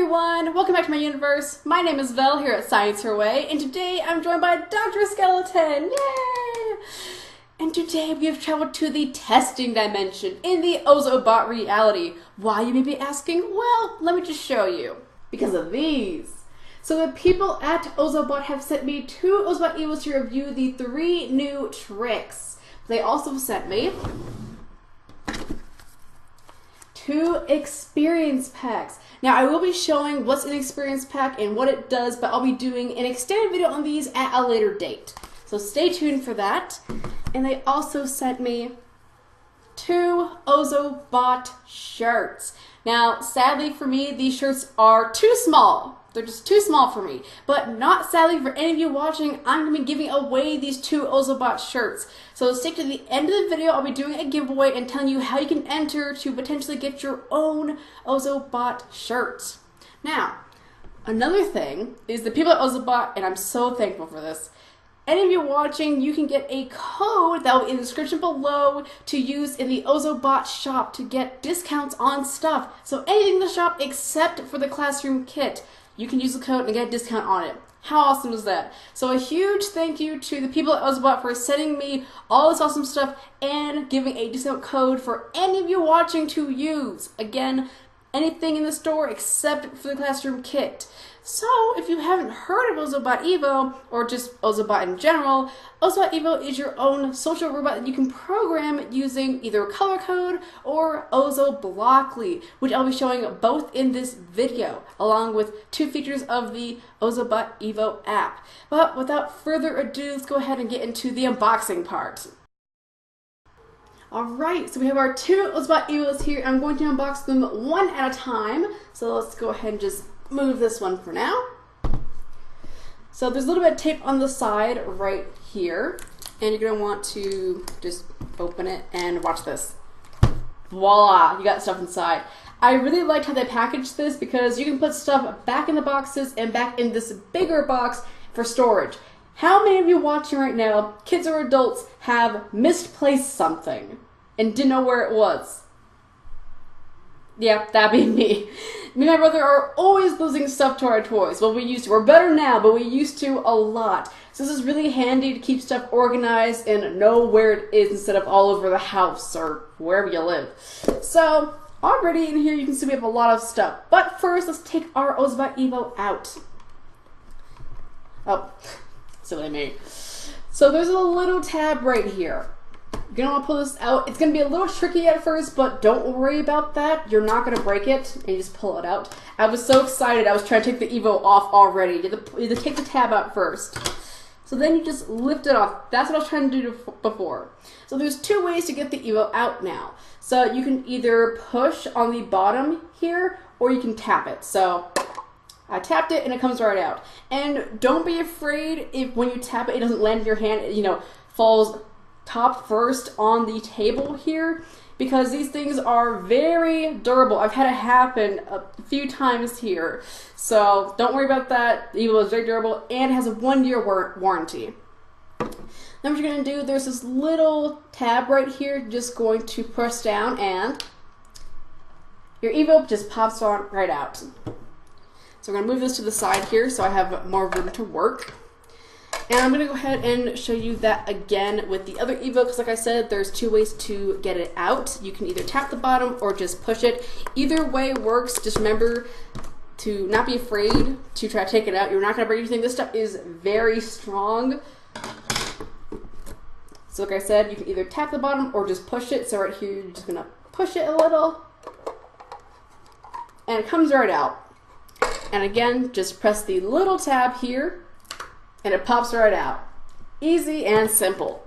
everyone! Welcome back to my universe. My name is Vel here at Science Her Way, and today I'm joined by Dr. Skeleton! Yay! And today we have traveled to the testing dimension in the Ozobot reality. Why, you may be asking? Well, let me just show you. Because of these. So the people at Ozobot have sent me 2 Ozobot Evos to review the 3 new tricks. They also sent me 2 experience packs. Now I will be showing what's in experience pack and what it does, but I'll be doing an extended video on these at a later date. So stay tuned for that. And they also sent me 2 Ozobot shirts. Now sadly for me, these shirts are too small. They're just too small for me. But not sadly for any of you watching, I'm going to be giving away these 2 Ozobot shirts. So stick to the end of the video. I'll be doing a giveaway and telling you how you can enter to potentially get your own Ozobot shirts. Now, another thing is the people at Ozobot, and I'm so thankful for this, any of you watching, you can get a code that will be in the description below to use in the Ozobot shop to get discounts on stuff. So anything in the shop except for the classroom kit, you can use the code and get a discount on it. How awesome is that? So a huge thank you to the people at Ozobot for sending me all this awesome stuff and giving a discount code for any of you watching to use. Again, anything in the store except for the classroom kit. So if you haven't heard of Ozobot Evo, or just Ozobot in general, Ozobot Evo is your own social robot that you can program using either color code or OzoBlockly, which I'll be showing both in this video, along with 2 features of the Ozobot Evo app. But without further ado, let's go ahead and get into the unboxing part. Alright, so we have our 2 Ozobot Evos here. I'm going to unbox them one at a time. So let's go ahead and just move this one for now. So there's a little bit of tape on the side right here. And you're going to want to just open it and watch this. Voila, you got stuff inside. I really liked how they packaged this because you can put stuff back in the boxes and back in this bigger box for storage. How many of you watching right now, kids or adults, have misplaced something and didn't know where it was? Yeah, that'd be me. Me and my brother are always losing stuff to our toys. Well, we used to. We're better now, but we used to a lot. So this is really handy to keep stuff organized and know where it is instead of all over the house or wherever you live. So already in here you can see we have a lot of stuff. But first, let's take our Ozobot Evo out. Oh. Silly me. So there's a little tab right here. You're going to want to pull this out. It's going to be a little tricky at first, but don't worry about that. You're not going to break it, and you just pull it out. I was so excited. I was trying to take the Evo off already. You have to take the tab out first. So then you just lift it off. That's what I was trying to do before. So there's 2 ways to get the Evo out now. So you can either push on the bottom here, or you can tap it. So I tapped it and it comes right out. And don't be afraid if when you tap it, it doesn't land in your hand, it, falls top first on the table here, because these things are very durable. I've had it happen a few times here. So don't worry about that. The Evo is very durable and has a 1-year warranty. Then what you're going to do, there's this little tab right here. You're just going to press down and your Evo just pops on right out. So we're going to move this to the side here so I have more room to work. And I'm going to go ahead and show you that again with the other Evo, because like I said, there's 2 ways to get it out. You can either tap the bottom or just push it. Either way works. Just remember to not be afraid to try to take it out. You're not going to break anything. This stuff is very strong. So like I said, you can either tap the bottom or just push it. So right here, you're just going to push it a little. And it comes right out. And again, just press the little tab here, and it pops right out. Easy and simple.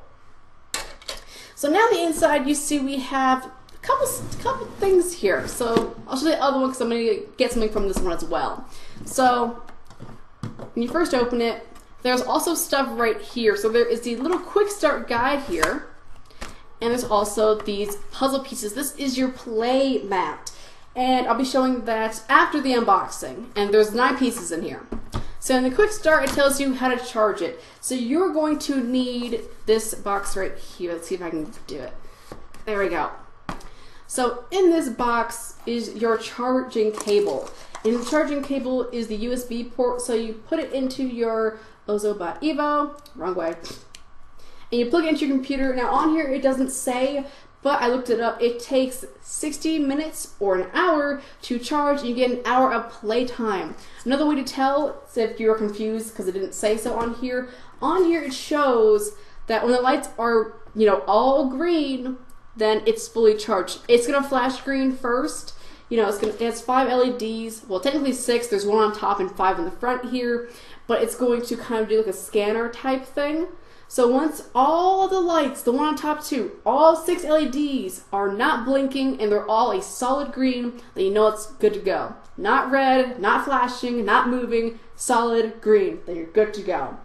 So now the inside, you see we have a couple things here. So I'll show you the other one because I'm going to get something from this one as well. So when you first open it, there's also stuff right here. So there is the little quick start guide here, and there's also these puzzle pieces. This is your play mat. And I'll be showing that after the unboxing. And there's 9 pieces in here. So in the quick start, it tells you how to charge it. So you're going to need this box right here. Let's see if I can do it. There we go. So in this box is your charging cable. And the charging cable is the USB port, so you put it into your Ozobot Evo, wrong way, and you plug it into your computer. Now on here it doesn't say, but I looked it up. It takes 60 minutes or an hour to charge, and you get an hour of playtime. Another way to tell, so if you're confused because it didn't say so on here it shows that when the lights are, you know, all green, then it's fully charged. It's gonna flash green first. You know, it has 5 LEDs. Well, technically 6. There's 1 on top and 5 in the front here, but it's going to kind of do like a scanner type thing. So once all the lights, the 1 on top too, all 6 LEDs are not blinking and they're all a solid green, then you know it's good to go. Not red, not flashing, not moving, solid green, then you're good to go.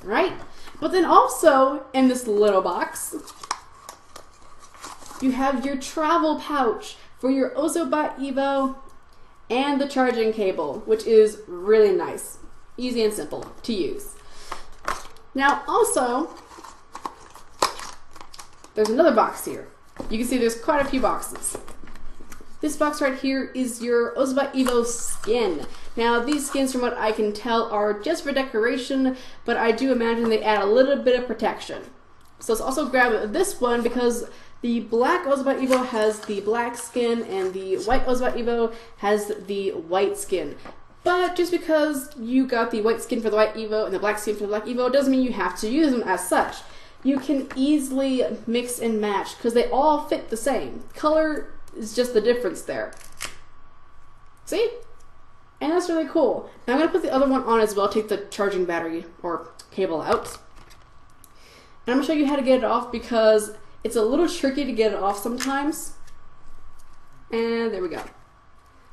Right? But then also in this little box, you have your travel pouch for your Ozobot Evo and the charging cable, which is really nice. Easy and simple to use. Now also, there's another box here. You can see there's quite a few boxes. This box right here is your Ozobot Evo skin. Now these skins, from what I can tell, are just for decoration, but I do imagine they add a little bit of protection. So let's also grab this one because the black Ozobot Evo has the black skin and the white Ozobot Evo has the white skin. But just because you got the white skin for the white Evo and the black skin for the black Evo doesn't mean you have to use them as such. You can easily mix and match because they all fit the same. Color is just the difference there. See? And that's really cool. Now I'm going to put the other one on as well, take the charging battery or cable out. And I'm going to show you how to get it off because it's a little tricky to get it off sometimes. And there we go.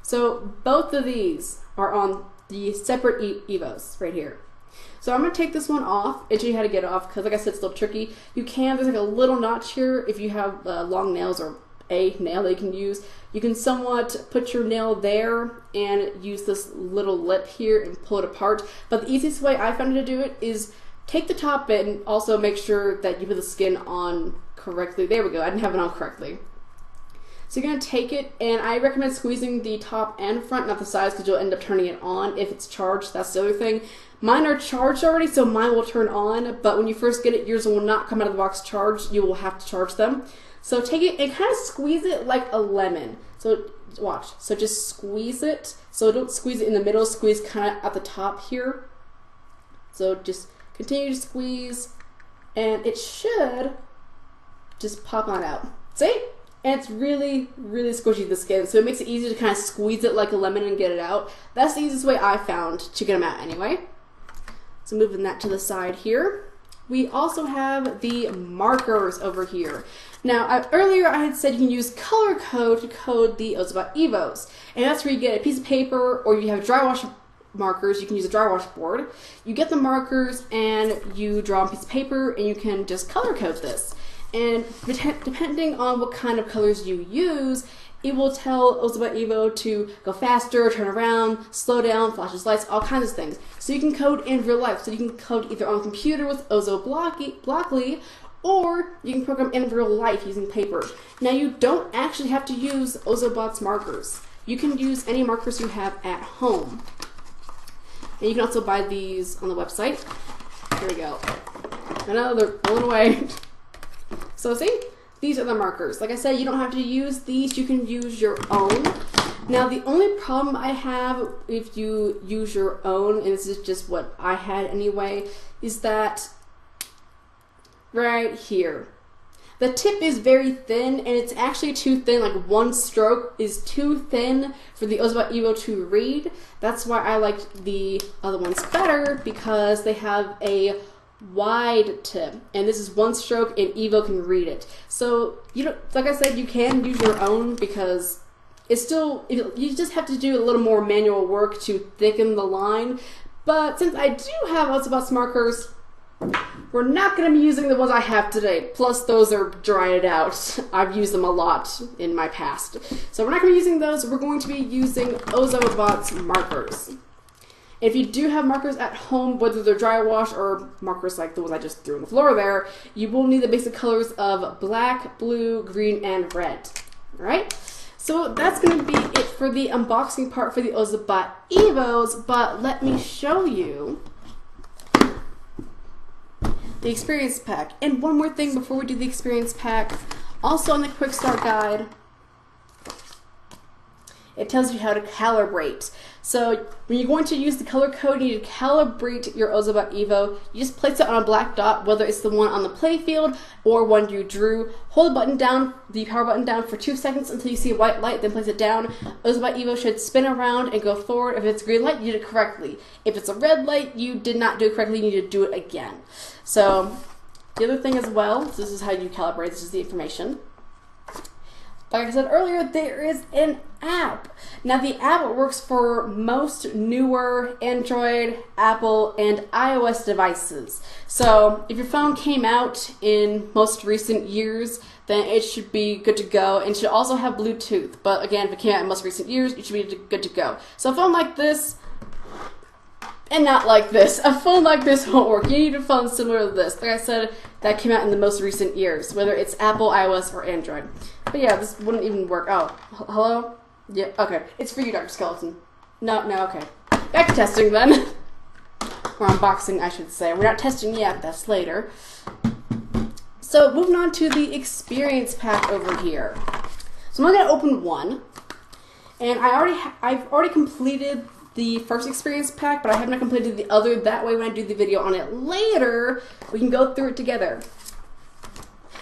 So both of these are on the separate Evos right here. So I'm going to take this one off and show you how to get it off because, like I said, it's a little tricky. You can, there's like a little notch here if you have long nails or a nail that you can use. You can somewhat put your nail there and use this little lip here and pull it apart. But the easiest way I found to do it is take the top bit and also make sure that you put the skin on correctly. There we go. I didn't have it on correctly. So you're going to take it, and I recommend squeezing the top and front, not the sides, because you'll end up turning it on if it's charged. That's the other thing. Mine are charged already, so mine will turn on, but when you first get it, yours will not come out of the box charged. You will have to charge them. So take it and kind of squeeze it like a lemon. So watch. So just squeeze it. So don't squeeze it in the middle, squeeze kind of at the top here. So just continue to squeeze, and it should just pop on out. See? And it's really, really squishy, the skin, so it makes it easy to kind of squeeze it like a lemon and get it out. That's the easiest way I found to get them out anyway. So moving that to the side here. We also have the markers over here. Now, earlier I had said you can use color code to code the Ozobot Evos. And that's where you get a piece of paper, or you have dry wash markers, you can use a dry wash board. You get the markers and you draw on a piece of paper and you can just color code this. And depending on what kind of colors you use, it will tell Ozobot Evo to go faster, turn around, slow down, flashes lights, all kinds of things. So you can code in real life. So you can code either on the computer with OzoBlockly, or you can program in real life using paper. Now you don't actually have to use Ozobot's markers. You can use any markers you have at home. And you can also buy these on the website. Here we go. I know they're rolling away. So see, these are the markers. Like I said, you don't have to use these, you can use your own. Now the only problem I have if you use your own, and this is just what I had anyway, is that right here. The tip is very thin, and it's actually too thin, like one stroke is too thin for the Ozobot Evo to read. That's why I liked the other ones better, because they have a wide tip, and this is one stroke and Evo can read it. So you know, like I said, you can use your own because it's still, you just have to do a little more manual work to thicken the line. But since I do have Ozobot's markers, we're not going to be using the ones I have today. Plus those are dried out. I've used them a lot in my past. So we're not going to be using those. We're going to be using Ozobot's markers. If you do have markers at home, whether they're dry wash or markers like the ones I just threw on the floor there, you will need the basic colors of black, blue, green, and red. Alright? So that's going to be it for the unboxing part for the Ozobot Evos, but let me show you the experience pack. And one more thing before we do the experience pack, also on the quick start guide, it tells you how to calibrate. So when you're going to use the color code, you need to calibrate your Ozobot Evo. You just place it on a black dot, whether it's the one on the playfield or one you drew. Hold the button down, the power button down for 2 seconds until you see a white light, then place it down. Ozobot Evo should spin around and go forward. If it's a green light, you did it correctly. If it's a red light, you did not do it correctly, you need to do it again. So the other thing as well, this is how you calibrate, this is the information. Like I said earlier, there is an app. Now the app works for most newer Android, Apple, and iOS devices. So if your phone came out in most recent years, then it should be good to go, and should also have Bluetooth. But again, if it came out in most recent years, it should be good to go. So a phone like this, and not like this. A phone like this won't work. You need a phone similar to this. Like I said, that came out in the most recent years, whether it's Apple, iOS, or Android. But yeah, this wouldn't even work. Oh, hello? Yeah, okay. It's for you, Dr. Skeleton. No, okay. Back to testing then. Or unboxing, I should say. We're not testing yet, that's later. So moving on to the experience pack over here. So I'm gonna open one. And I've already completed the first experience pack, but I have not completed the other. That way when I do the video on it later, we can go through it together.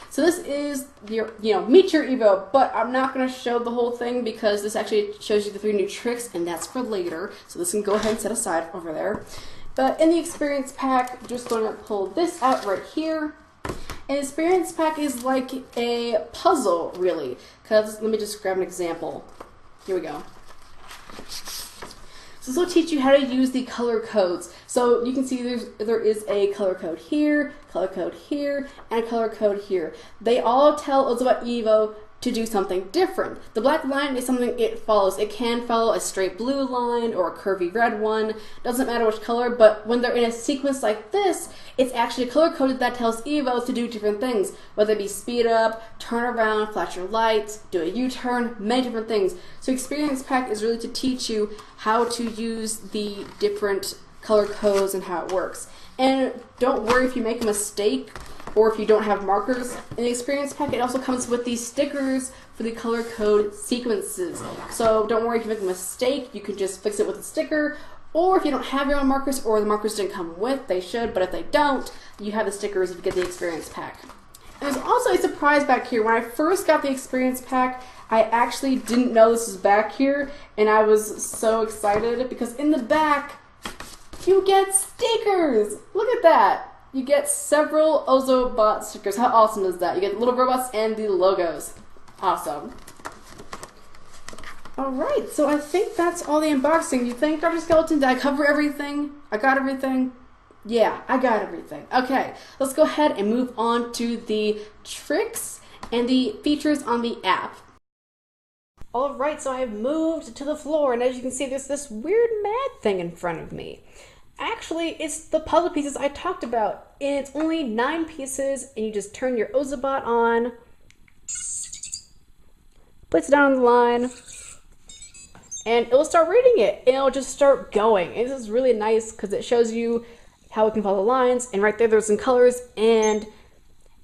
So this is your, meet your Evo, but I'm not going to show the whole thing because this actually shows you the 3 new tricks, and that's for later. So this can go ahead and set aside over there. But in the experience pack, I'm just going to pull this out right here. An experience pack is like a puzzle, really. Because let me just grab an example. Here we go. So this will teach you how to use the color codes. So you can see there is a color code here, and a color code here. They all tell Ozobot Evo to do something different. The black line is something it follows. It can follow a straight blue line or a curvy red one. Doesn't matter which color, but when they're in a sequence like this, it's actually color coded that tells Evo to do different things, whether it be speed up, turn around, flash your lights, do a U-turn, many different things. So Experience Pack is really to teach you how to use the different color codes and how it works. And don't worry if you make a mistake or if you don't have markers. In the Experience Pack, it also comes with these stickers for the color code sequences. So don't worry if you make a mistake, you can just fix it with a sticker. Or if you don't have your own markers, or the markers didn't come with, they should, but if they don't, you have the stickers if you get the Experience Pack. And there's also a surprise back here. When I first got the Experience Pack, I actually didn't know this was back here, and I was so excited because in the back, you get stickers! Look at that! You get several Ozobot stickers. How awesome is that? You get the little robots and the logos. Awesome. Alright, so I think that's all the unboxing. You think, Dr. Skeleton, did I cover everything? I got everything? Yeah, I got everything. Okay, let's go ahead and move on to the tricks and the features on the app. Alright, so I have moved to the floor, and as you can see, there's this weird mad thing in front of me. Actually, it's the puzzle pieces I talked about, and it's only 9 pieces, and you just turn your Ozobot on, place it down on the line, and it will start reading it, and it'll just start going. And this is really nice because it shows you how it can follow lines, and right there's some colors, and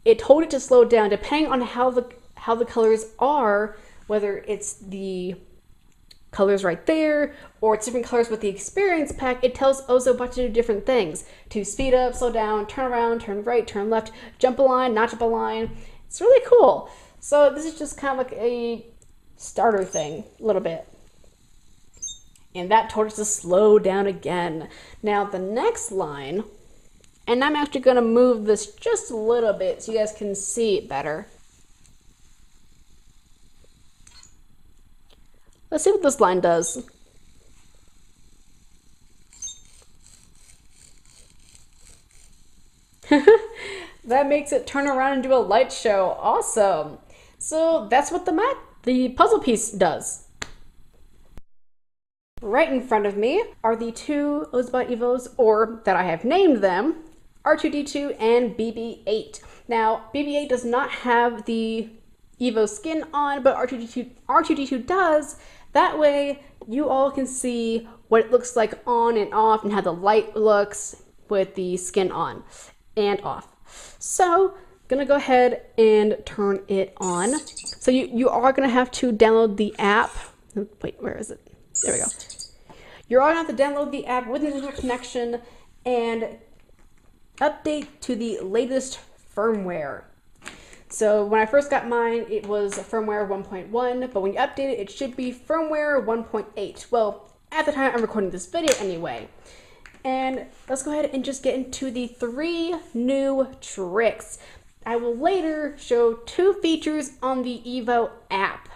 it told it to slow down depending on how the colors are, whether it's the colors right there, or it's different colors with the Experience Pack. It tells Ozobot to do different things. To speed up, slow down, turn around, turn right, turn left, jump a line, not jump a line. It's really cool. So this is just kind of like a starter thing, a little bit. And that told us to slow down again. Now the next line, and I'm actually going to move this just a little bit so you guys can see it better. Let's see what this line does. That makes it turn around and do a light show. Awesome. So that's what the puzzle piece does. Right in front of me are the 2 Ozobot Evos, or that I have named them, R2-D2 and BB-8. Now, BB-8 does not have the Evo skin on, but R2D2 does. That way you all can see what it looks like on and off and how the light looks with the skin on and off. So gonna go ahead and turn it on. So you are gonna have to download the app. Wait, where is it? There we go. You're all gonna have to download the app with an internet connection and update to the latest firmware. So when I first got mine, it was firmware 1.1, but when you update it, it should be firmware 1.8. Well, at the time I'm recording this video anyway. And let's go ahead and just get into the 3 new tricks. I will later show 2 features on the Evo app.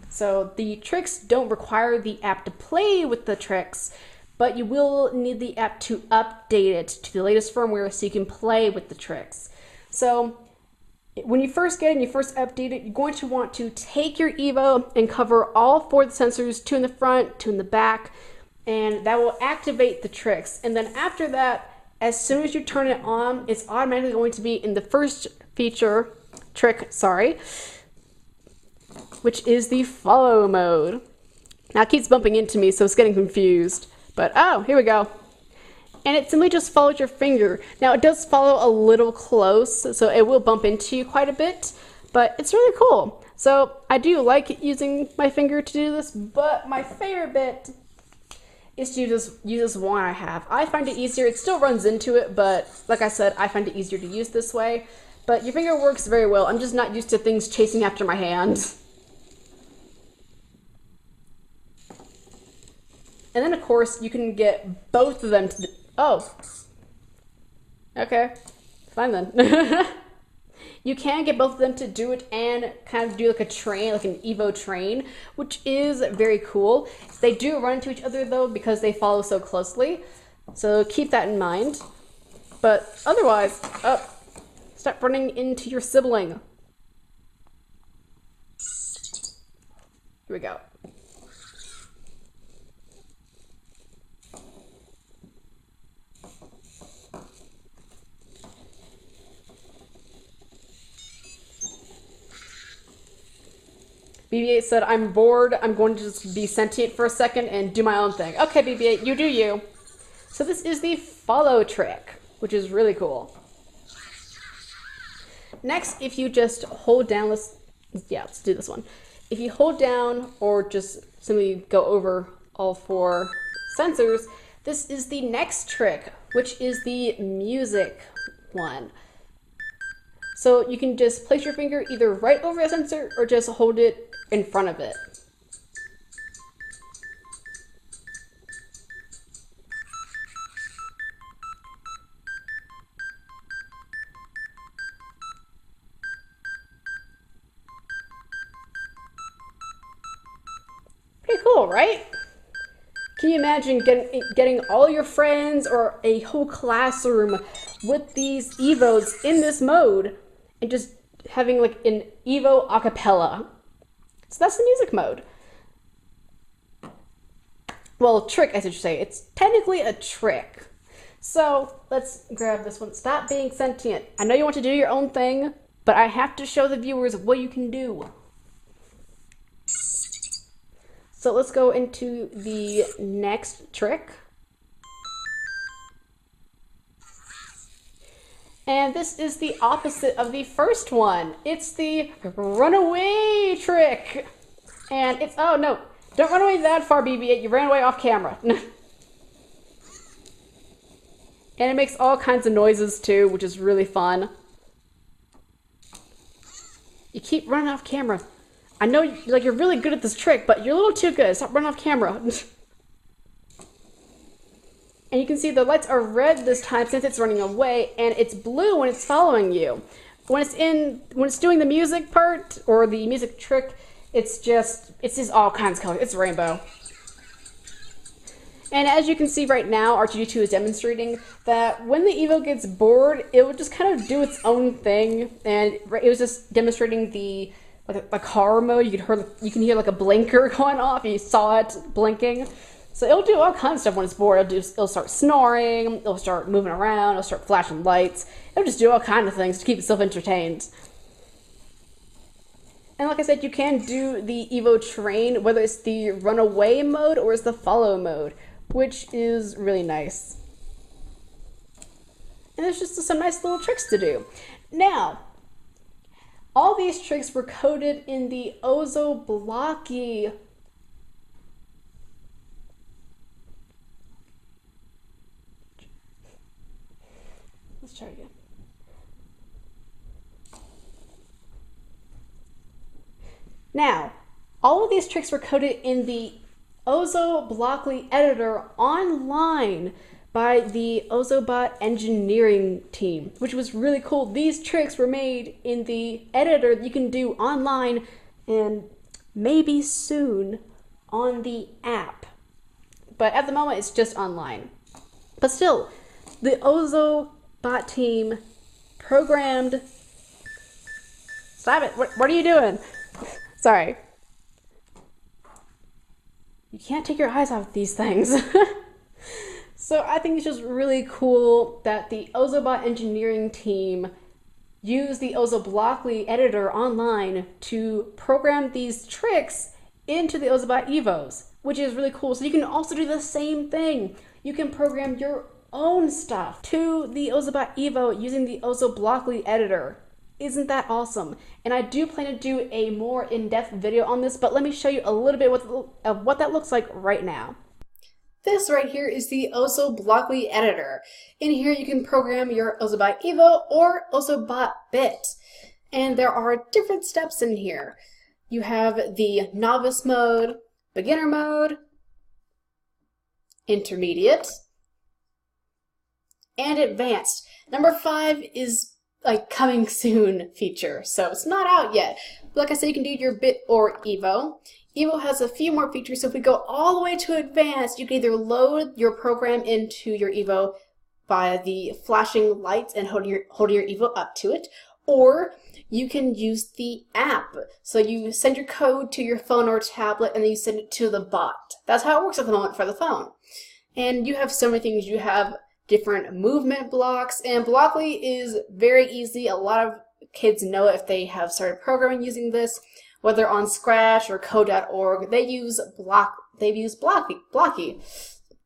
So the tricks don't require the app to play with the tricks, but you will need the app to update it to the latest firmware so you can play with the tricks. So when you first get it and you first update it, you're going to want to take your Evo and cover all 4 of the sensors, 2 in the front, 2 in the back, and that will activate the tricks. And then after that, as soon as you turn it on, it's automatically going to be in the first trick, which is the follow mode. Now it keeps bumping into me, so it's getting confused. But oh, here we go. And it simply just follows your finger. Now it does follow a little close, so it will bump into you quite a bit, but it's really cool. So I do like using my finger to do this, but my favorite bit is to use this one I have. I find it easier. It still runs into it, but like I said, I find it easier to use this way. But your finger works very well. I'm just not used to things chasing after my hand. And then of course you can get both of them to oh. Okay. Fine then. You can get both of them to do it and kind of do like a train, like an Evo train, which is very cool. They do run into each other though because they follow so closely. So keep that in mind. But otherwise, oh, stop running into your sibling. Here we go. BB-8 said, I'm bored, I'm going to just be sentient for a second and do my own thing. Okay, BB-8, you do you. So this is the follow trick, which is really cool. Next, if you just hold down let's do this one. If you hold down or just simply go over all 4 sensors, this is the next trick, which is the music one. So you can just place your finger either right over the sensor or just hold it in front of it. Pretty cool, right? Can you imagine getting all your friends or a whole classroom with these Evos in this mode and just having like an Evo a cappella? So that's the music mode. Well, trick, I should say. It's technically a trick. So let's grab this one. Stop being sentient. I know you want to do your own thing, but I have to show the viewers what you can do. So let's go into the next trick. And this is the opposite of the first one. It's the runaway trick. And it's, oh no, don't run away that far, BB-8. You ran away off camera. And it makes all kinds of noises too, which is really fun. You keep running off camera. I know you're really good at this trick, but you're a little too good. Stop running off camera. And you can see the lights are red this time since it's running away, and it's blue when it's following you. When it's doing the music part or the music trick, it's just all kinds of colors. It's rainbow. And as you can see right now, R2D2 is demonstrating that when the Evo gets bored, it will just kind of do its own thing. And it was just demonstrating the like car mode. You can hear like a blinker going off. You saw it blinking. So it'll do all kinds of stuff when it's bored. It'll start snoring, it'll start moving around, it'll start flashing lights. It'll just do all kinds of things to keep itself entertained. And like I said, you can do the Evo train, whether it's the runaway mode or it's the follow mode, which is really nice. And there's just some nice little tricks to do. Now, all these tricks were coded in the OzoBlockly. Let's try again. Now, all of these tricks were coded in the OzoBlockly editor online by the Ozobot engineering team, which was really cool. These tricks were made in the editor that you can do online and maybe soon on the app. But at the moment, it's just online. But still, the Ozobot team programmed... Stop it! What are you doing? Sorry. You can't take your eyes off these things. So I think it's just really cool that the Ozobot engineering team used the OzoBlockly editor online to program these tricks into the Ozobot Evos, which is really cool. So you can also do the same thing. You can program your own stuff to the Ozobot Evo using the OzoBlockly editor. Isn't that awesome? And I do plan to do a more in-depth video on this, but let me show you a little bit of what that looks like right now. This right here is the OzoBlockly editor. In here you can program your Ozobot Evo or Ozobot Bit. And there are different steps in here. You have the novice mode, beginner mode, intermediate, and advanced. Number 5 is like coming soon feature, so it's not out yet. But like I said, you can do your Bit or Evo. Evo has a few more features, so if we go all the way to advanced, you can either load your program into your Evo via the flashing lights and holding your Evo up to it, or you can use the app. So you send your code to your phone or tablet and then you send it to the bot. That's how it works at the moment for the phone. And you have so many things. You have different movement blocks, and Blockly is very easy. A lot of kids know it if they have started programming using this, whether on Scratch or code.org. They use Blockly.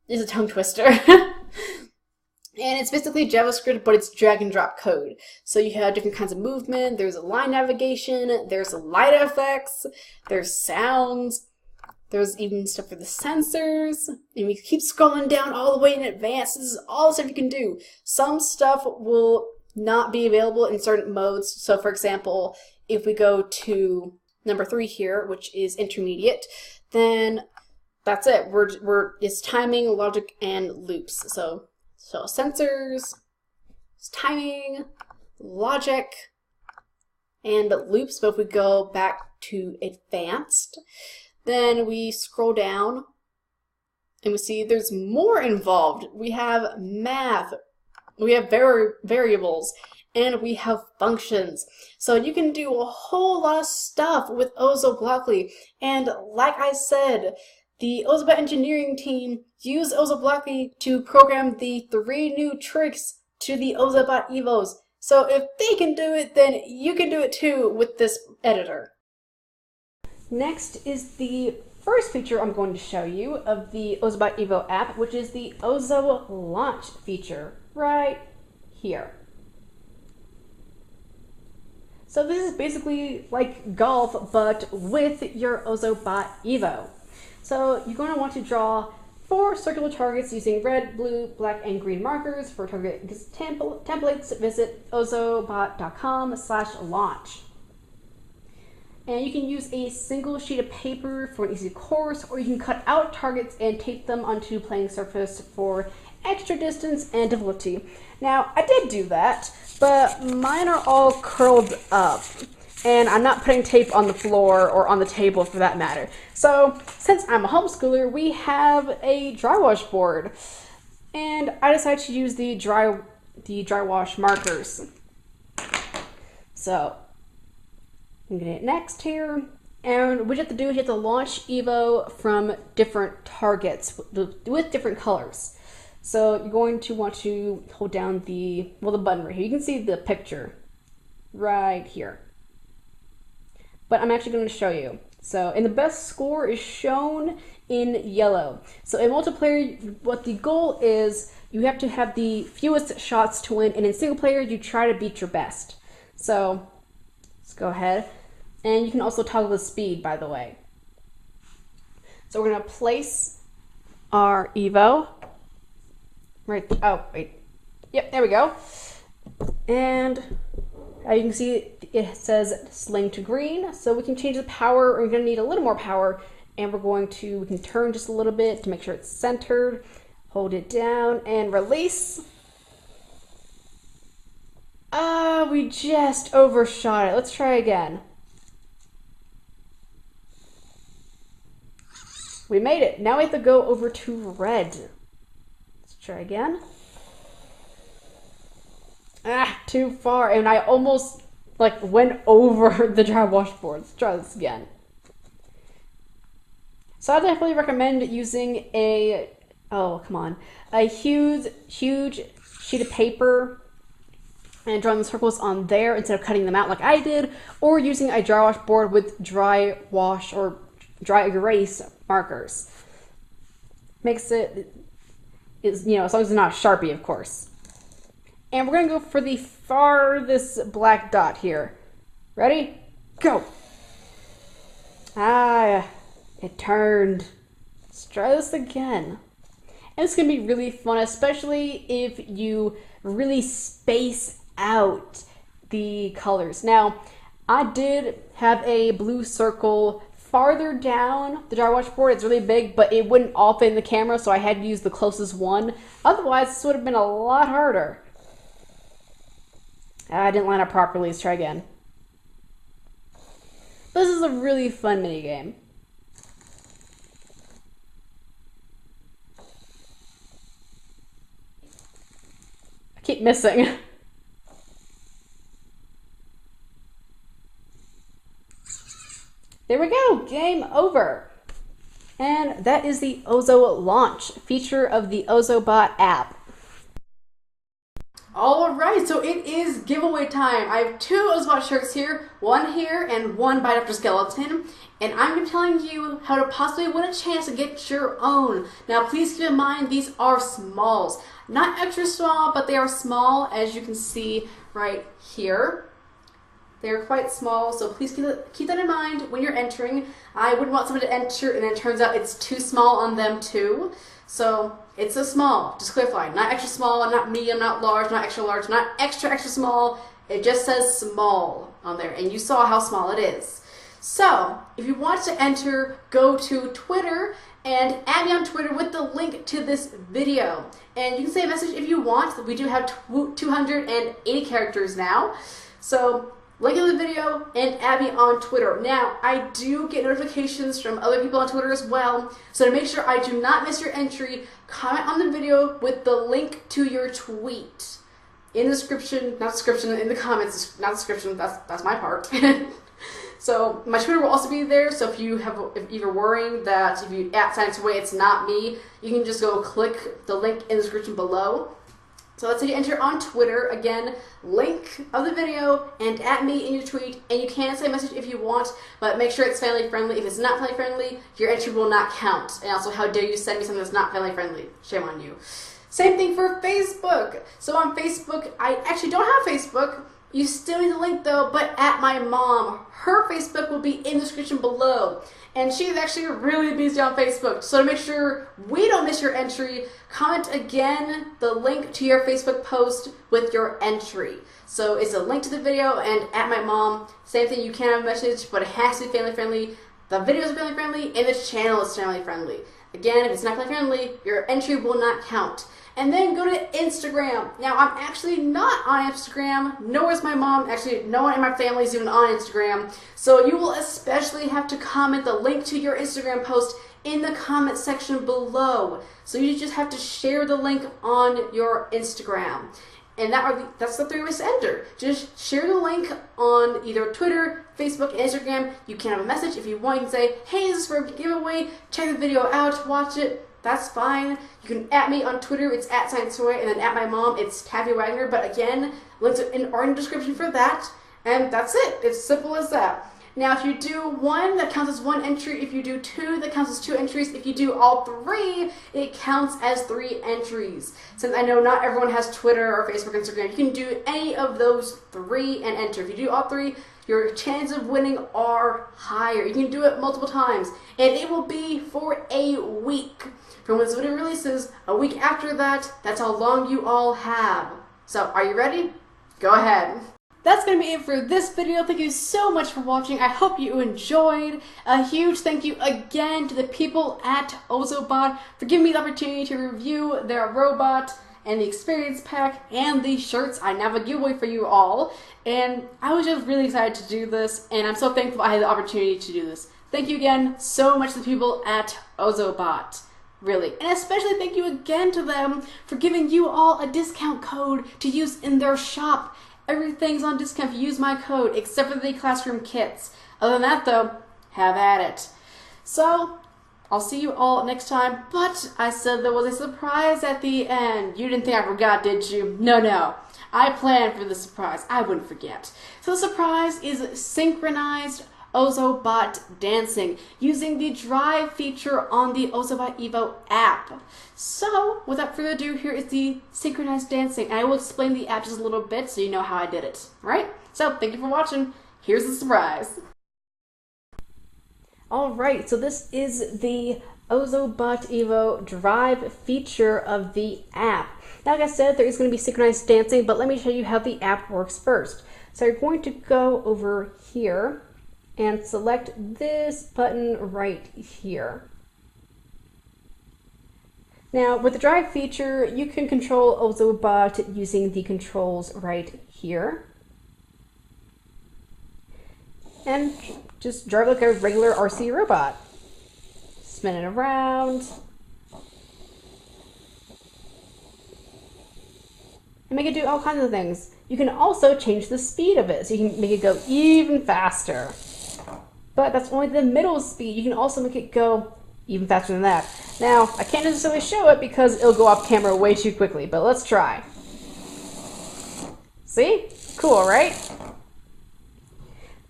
It's a tongue twister. And it's basically JavaScript, but it's drag and drop code. So you have different kinds of movement, there's line navigation, there's light effects, there's sounds, there's even stuff for the sensors, and we keep scrolling down all the way in advance. This is all the stuff you can do. Some stuff will not be available in certain modes. So for example, if we go to number 3 here, which is intermediate, then that's it. It's timing, logic, and loops. So sensors, timing, logic, and loops. But if we go back to advanced, then we scroll down and we see there's more involved. We have math, we have variables, and we have functions. So you can do a whole lot of stuff with OzoBlockly. And like I said, the Ozobot engineering team used OzoBlockly to program the 3 new tricks to the Ozobot Evos. So if they can do it, then you can do it too with this editor. Next is the first feature I'm going to show you of the Ozobot Evo app, which is the Ozo Launch feature right here. So this is basically like golf, but with your Ozobot Evo. So you're going to want to draw 4 circular targets using red, blue, black, and green markers. For target templates, visit ozobot.com/launch. And you can use a single sheet of paper for an easy course, or you can cut out targets and tape them onto playing surface for extra distance and difficulty. Now, I did do that, but mine are all curled up, and I'm not putting tape on the floor or on the table for that matter. So, since I'm a homeschooler, we have a dry wash board, and I decided to use the dry wash markers. So, I'm gonna hit next here, and what you have to do is you have to launch Evo from different targets with different colors. So you're going to want to hold down the button right here. You can see the picture right here. but I'm actually going to show you. So, and the best score is shown in yellow. So in multiplayer, what the goal is, you have to have the fewest shots to win, and in single player, you try to beat your best. So let's go ahead. And you can also toggle the speed, by the way. So we're gonna place our Evo right, oh wait, yep, there we go. And you can see it says sling to green, so we can change the power, or we're gonna need a little more power, and we can turn just a little bit to make sure it's centered, hold it down, and release. We just overshot it. Let's try again. We made it. Now we have to go over to red. Let's try again. Too far, and I almost went over the dry wash board. Let's try this again. So I definitely recommend using a huge sheet of paper and drawing the circles on there instead of cutting them out like I did, or using a dry wash board with dry wash or dry erase markers. Makes it, as long as it's not a Sharpie, of course. And we're gonna go for the farthest black dot here. Ready? Go! It turned. Let's try this again. And it's gonna be really fun, especially if you really space out the colors. Now, I did have a blue circle farther down the dry wash board. It's really big, but it wouldn't all fit in the camera, so I had to use the closest one. Otherwise, this would have been a lot harder. I didn't line up properly. Let's try again. This is a really fun mini game. I keep missing. There we go, game over. And that is the Ozo launch feature of the Ozobot app. Alright, so it is giveaway time. I have 2 Ozobot shirts here, one here and one by Dr. Skeleton. And I'm going to be telling you how to possibly win a chance to get your own. Now please keep in mind these are smalls. Not extra small, but they are small, as you can see right here. They're quite small, so please keep that in mind when you're entering. I wouldn't want someone to enter and it turns out it's too small on them too. So it's a small, just clarify, not extra small, not medium, not large, not extra, not extra small. It just says small on there, and you saw how small it is. So if you want to enter, go to Twitter and add me on Twitter with the link to this video. And you can say a message if you want. We do have 280 characters now. So link in the video and add me on Twitter. Now, I do get notifications from other people on Twitter as well, so to make sure I do not miss your entry, comment on the video with the link to your tweet. In the description, not description, in the comments, not description, that's my part. So my Twitter will also be there, so if you're worrying that if you sign it away it's not me, you can just go click the link in the description below. So let's say you enter on Twitter, again, link of the video, and at me in your tweet, and you can say a message if you want, but make sure it's family friendly. If it's not family friendly, your entry will not count. And also, how dare you send me something that's not family friendly? Shame on you. Same thing for Facebook. So on Facebook, I actually don't have Facebook. You still need the link though, but at my mom. Her Facebook will be in the description below. And she's actually really busy on Facebook. So to make sure we don't miss your entry, comment again the link to your Facebook post with your entry. So it's a link to the video and at my mom. Same thing, you can have a message, but it has to be family friendly. The video is family friendly and the channel is family friendly. Again, if it's not family friendly, your entry will not count. And then go to Instagram. Now, I'm actually not on Instagram, nor is my mom. Actually, no one in my family is even on Instagram. So you will especially have to comment the link to your Instagram post in the comment section below. So you just have to share the link on your Instagram. And that's the 3 ways to enter. Just share the link on either Twitter, Facebook, and Instagram. You can have a message if you want. You can say, hey, this is for a giveaway. Check the video out, watch it. That's fine. You can at me on Twitter, it's @ScienceToy, and then at my mom, it's Taffy Wagner. But again, links are in the description for that. And that's it. It's simple as that. Now, if you do 1, that counts as 1 entry. If you do 2, that counts as 2 entries. If you do all 3, it counts as 3 entries. Since I know not everyone has Twitter or Facebook, Instagram, you can do any of those 3 and enter. If you do all 3, your chances of winning are higher. You can do it multiple times, and it will be for a week. From when this video releases, a week after that, that's how long you all have. So, are you ready? Go ahead. That's going to be it for this video. Thank you so much for watching. I hope you enjoyed. A huge thank you again to the people at Ozobot for giving me the opportunity to review their robot and the experience pack and the shirts. I now have a giveaway for you all. And I was just really excited to do this, and I'm so thankful I had the opportunity to do this. Thank you again so much to the people at Ozobot. Really. And especially thank you again to them for giving you all a discount code to use in their shop. Everything's on discount if you use my code, except for the classroom kits. Other than that, though, have at it. So, I'll see you all next time, but I said there was a surprise at the end. You didn't think I forgot, did you? No. I planned for the surprise. I wouldn't forget. So the surprise is Synchronized Ozobot dancing using the drive feature on the Ozobot Evo app. So, without further ado, here is the synchronized dancing. And I will explain the app just a little bit so you know how I did it. Alright? So, thank you for watching. Here's the surprise. Alright, so this is the Ozobot Evo drive feature of the app. Now, like I said, there is going to be synchronized dancing, but let me show you how the app works first. So, you're going to go over here and select this button right here. Now, with the drive feature, you can control Ozobot using the controls right here. And just drive like a regular RC robot. Spin it around. And make it do all kinds of things. You can also change the speed of it, so you can make it go even faster. But that's only the middle speed. You can also make it go even faster than that. Now, I can't necessarily show it because it'll go off camera way too quickly, but let's try. See? Cool, right?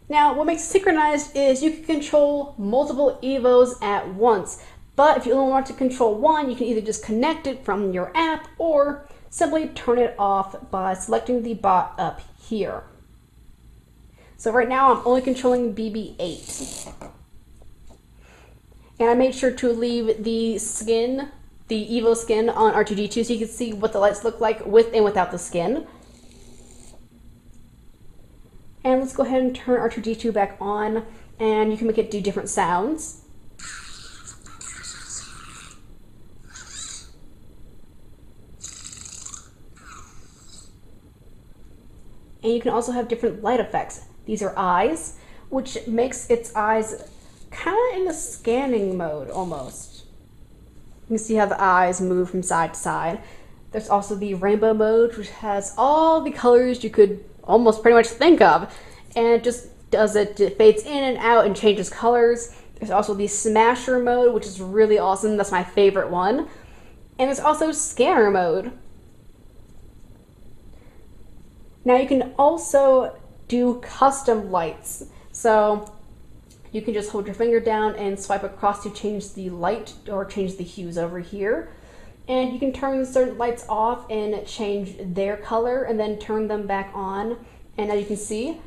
Now, what makes it synchronized is you can control multiple Evos at once. But if you only want to control one, you can either just connect it from your app or simply turn it off by selecting the bot up here. So right now I'm only controlling BB-8. And I made sure to leave the skin, the Evo skin on R2-D2 so you can see what the lights look like with and without the skin. And let's go ahead and turn R2-D2 back on, and you can make it do different sounds. And you can also have different light effects. These are eyes, which makes its eyes kind of in a scanning mode almost. You can see how the eyes move from side to side. There's also the rainbow mode, which has all the colors you could almost pretty much think of. And it just does it fades in and out and changes colors. There's also the smasher mode, which is really awesome. That's my favorite one. And there's also scanner mode. Now you can also do custom lights. So you can just hold your finger down and swipe across to change the light or change the hues over here. And you can turn certain lights off and change their color and then turn them back on. And as you can see,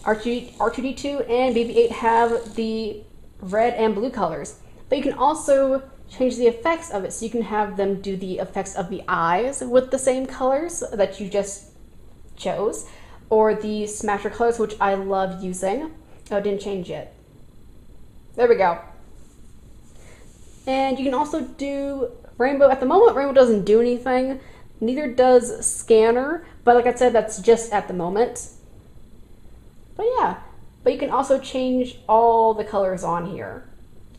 R2-D2 and BB-8 have the red and blue colors. But you can also change the effects of it, so you can have them do the effects of the eyes with the same colors that you just chose, or the smasher colors, which I love using. Oh, it didn't change yet. There we go. And you can also do rainbow. At the moment, rainbow doesn't do anything. Neither does scanner, but like I said, that's just at the moment. But yeah, but you can also change all the colors on here.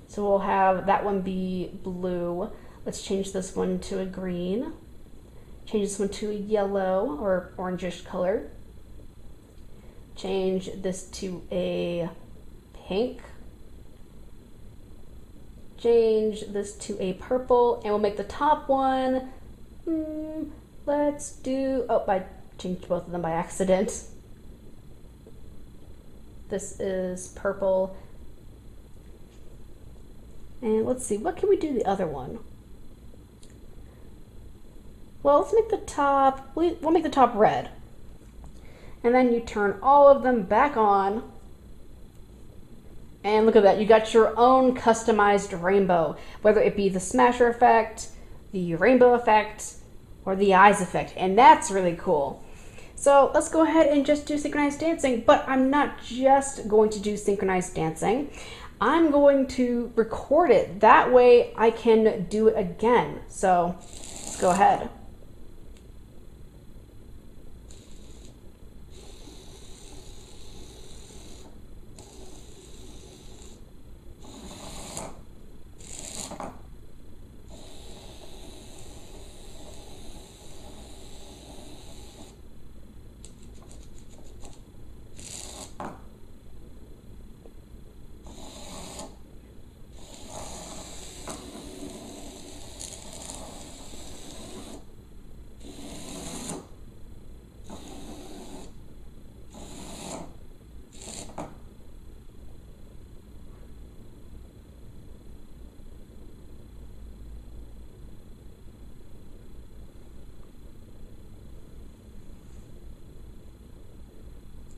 So we'll have that one be blue. Let's change this one to a green. Change this one to a yellow or orangish color. Change this to a pink. Change this to a purple, and we'll make the top one, let's do, oh, I changed both of them by accident. This is purple. And let's see, what can we do the other one? Well, let's make the top, we'll make the top red. And then you turn all of them back on. And look at that, you got your own customized rainbow, whether it be the smasher effect, the rainbow effect, or the eyes effect. And that's really cool. So let's go ahead and just do synchronized dancing, but I'm not just going to do synchronized dancing. I'm going to record it. That way I can do it again. So let's go ahead.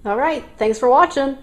All right, thanks for watching.